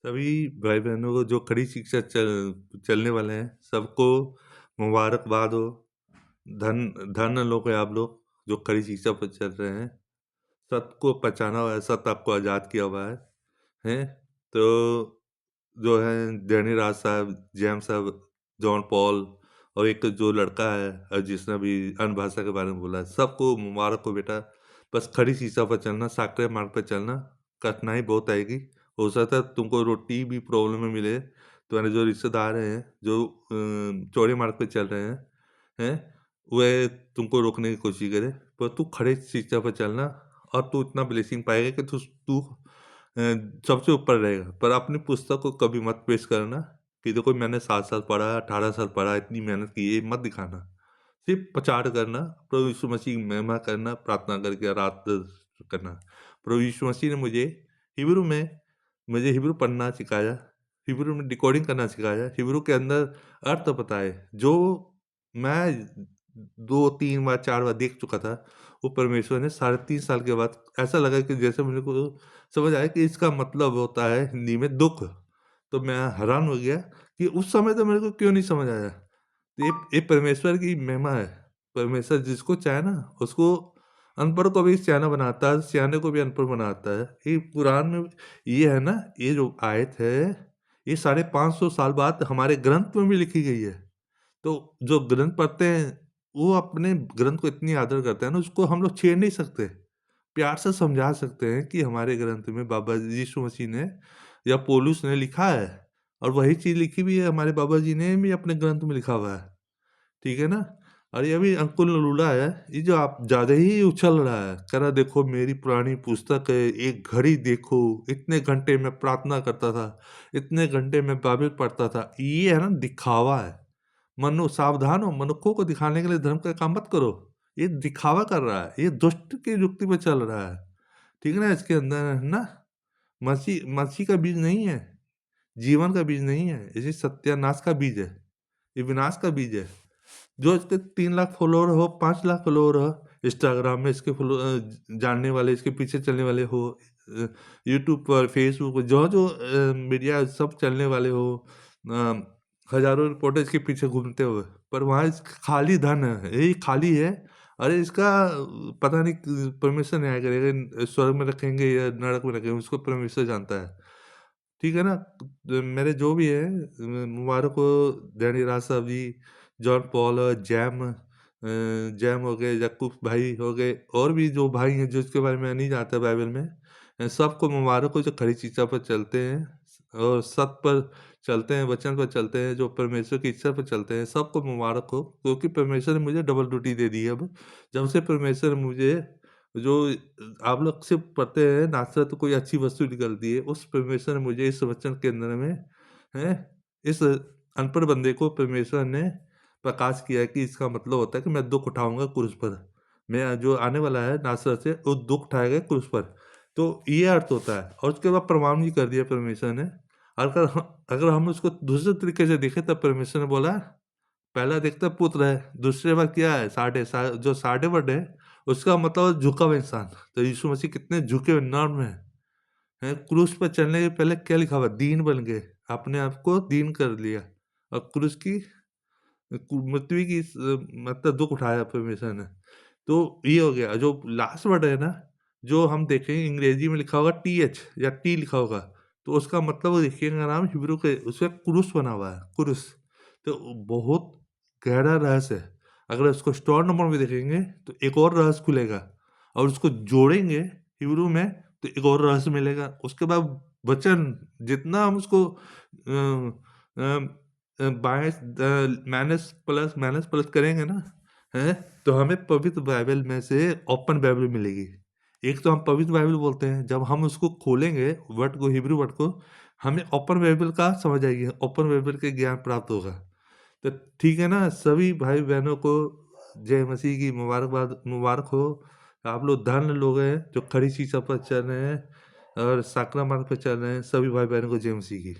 सभी भाई बहनों को जो खड़ी शिक्षा चलने वाले हैं सबको मुबारकबाद हो। धन धन लोग हैं आप लोग जो खड़ी शिक्षा पर चल रहे हैं। सत्य को पहचाना हुआ है, सत्य आपको आज़ाद किया हुआ है। तो जो है डैनी राज साहब, जेम्स साहब, जॉन पॉल और एक जो लड़का है जिसने अभी अन्य भाषा के बारे में बोला है, सबको मुबारक हो बेटा। बस खड़ी शिक्षा पर चलना, साकरे मार्ग पर चलना। कठिनाई बहुत आएगी, हो सकता है तुमको रोटी भी प्रॉब्लम में मिले। तुम्हारे जो रिश्तेदार हैं जो चौड़े मार्ग पे चल रहे हैं वह तुमको रोकने की कोशिश करे, पर तू खड़े शिक्षा पर चलना और तू इतना ब्लेसिंग पाएगा कि तू तू सबसे ऊपर रहेगा। पर अपनी पुस्तक को कभी मत पेश करना कि देखो मैंने 7 साल पढ़ा, 18 साल पढ़ा, इतनी मेहनत की, ये मत दिखाना। सिर्फ प्रचार करना, प्रभु यीशु मसीह की महिमा करना, प्रार्थना करके आराधना करना। प्रभु यीशु मसीह ने मुझे हिब्रू पढ़ना सिखाया, हिब्रू में डिकोडिंग करना सिखाया, हिब्रू के अंदर अर्थ बताए जो मैं 2-3 बार 4 बार देख चुका था। वो परमेश्वर ने 3.5 साल के बाद ऐसा लगा कि जैसे मेरे को समझ आया कि इसका मतलब होता है हिंदी में दुख। तो मैं हैरान हो गया कि उस समय तो मेरे को क्यों नहीं समझ आया। तो ये परमेश्वर की महिमा है। परमेश्वर जिसको चाहे ना उसको अनपढ़ को भी सियाना बनाता है, सियाने को भी अनपढ़ बनाता है। ये कुरान में ये है ना, ये जो आयत है ये 550 साल बाद हमारे ग्रंथ में भी लिखी गई है। तो जो ग्रंथ पढ़ते हैं वो अपने ग्रंथ को इतनी आदर करते हैं ना, उसको हम लोग छेड़ नहीं सकते। प्यार से समझा सकते हैं कि हमारे ग्रंथ में बाबा यीशु मसीह ने या पौलुस ने लिखा है, और वही चीज़ लिखी भी है हमारे बाबा जी ने भी अपने ग्रंथ में लिखा हुआ है। ठीक है ना? और ये भी अंकुल लूला है, ये जो आप ज़्यादा ही उछल रहा है, कह रहा देखो मेरी पुरानी पुस्तक है, एक घड़ी देखो, इतने घंटे मैं प्रार्थना करता था, इतने घंटे मैं बाइबल पढ़ता था। ये है ना दिखावा है। सावधान हो, मनुक्खों को दिखाने के लिए धर्म का काम मत करो। ये दिखावा कर रहा है, ये दुष्ट की युक्ति पे चल रहा है। ठीक है ना? इसके अंदर है ना मसीह मसीह का बीज नहीं है, जीवन का बीज नहीं है, इसी सत्यानाश का बीज है, ये विनाश का बीज है। जो इसके 3 लाख फॉलोअर हो, 5 लाख फॉलोअर हो, इंस्टाग्राम में इसके जानने वाले, इसके पीछे चलने वाले हो, यूट्यूब पर, फेसबुक पर, जो मीडिया सब चलने वाले हो, हजारों रिपोर्टर इसके पीछे घूमते हुए, पर वहाँ खाली धन है, यही खाली है। अरे इसका पता नहीं परमेश्वर न्याय करेगा, स्वर्ग में रखेंगे या नरक में रखेंगे, उसको परमेश्वर जानता है। ठीक है ना? तो मेरे जो भी है मुबारक हो, डैनी राज साहब जी, जॉन पॉल, जैम हो गए, यकूब भाई हो गए, और भी जो भाई हैं जिसके बारे में नहीं जानता बाइबल में, सबको मुबारक हो जो खरी शिक्षा पर चलते हैं और सत्य पर चलते हैं, वचन पर चलते हैं, जो परमेश्वर की इच्छा पर चलते हैं। सबको मुबारक हो, क्योंकि परमेश्वर ने मुझे डबल ड्यूटी दे दी है। अब जब से परमेश्वर ने मुझे जो आप लोग सिर्फ पढ़ते हैं नासरत कोई अच्छी वस्तु निकलती है, उस परमेश्वर ने मुझे इस वचन के अंदर में है, इस अनपढ़ बंदे को परमेश्वर ने प्रकाश किया है कि इसका मतलब होता है कि मैं दुख उठाऊंगा क्रूस पर। मैं जो आने वाला है नासरत से वो दुख उठाएगा क्रूस पर। तो ये अर्थ होता है, और उसके बाद प्रमाण भी कर दिया परमेश्वर ने। अगर हम उसको दूसरे तरीके से देखें तब परमेश्वर ने बोला पहला देखता पुत्र है, दूसरे बार क्या है जो साढ़े वर्ड है, उसका मतलब झुका हुआ इंसान। तो यीशु मसीह कितने झुके हुए नर्म हैं। क्रूस पर चलने के पहले क्या लिखा हुआ, दीन बन गए, अपने आप को दीन कर लिया, और क्रूस की मृत्यु की मतलब दुख उठाया परमेश्वर ने। तो ये हो गया। जो लास्ट वर्ड है ना, जो हम देखेंगे अंग्रेजी में लिखा होगा TH या T लिखा होगा, तो उसका मतलब वो देखिएगा नाम हिब्रू के उसमें क्रूस बना हुआ है, क्रूस। तो बहुत गहरा रहस्य है। अगर उसको स्टोर नंबर में देखेंगे तो एक और रहस्य खुलेगा, और उसको जोड़ेंगे हिब्रू में तो एक और रहस्य मिलेगा। उसके बाद वचन जितना हम उसको माइनस प्लस करेंगे ना, है, तो हमें पवित्र बाइबल में से ओपन बाइबल मिलेगी। एक तो हम पवित्र बाइबल बोलते हैं, जब हम उसको खोलेंगे वर्ड को, हिब्रू वर्ड को, हमें ओपन बाइबल का समझ आएगी, ओपन बाइबल के ज्ञान प्राप्त होगा। तो ठीक है ना? सभी भाई बहनों को जय मसीह की मुबारक हो। आप लोग धन्य लोग हैं जो खड़ी शिक्षा पर चल रहे हैं और साकरा मार्ग पर चल रहे हैं। सभी भाई बहनों को जय मसीह की।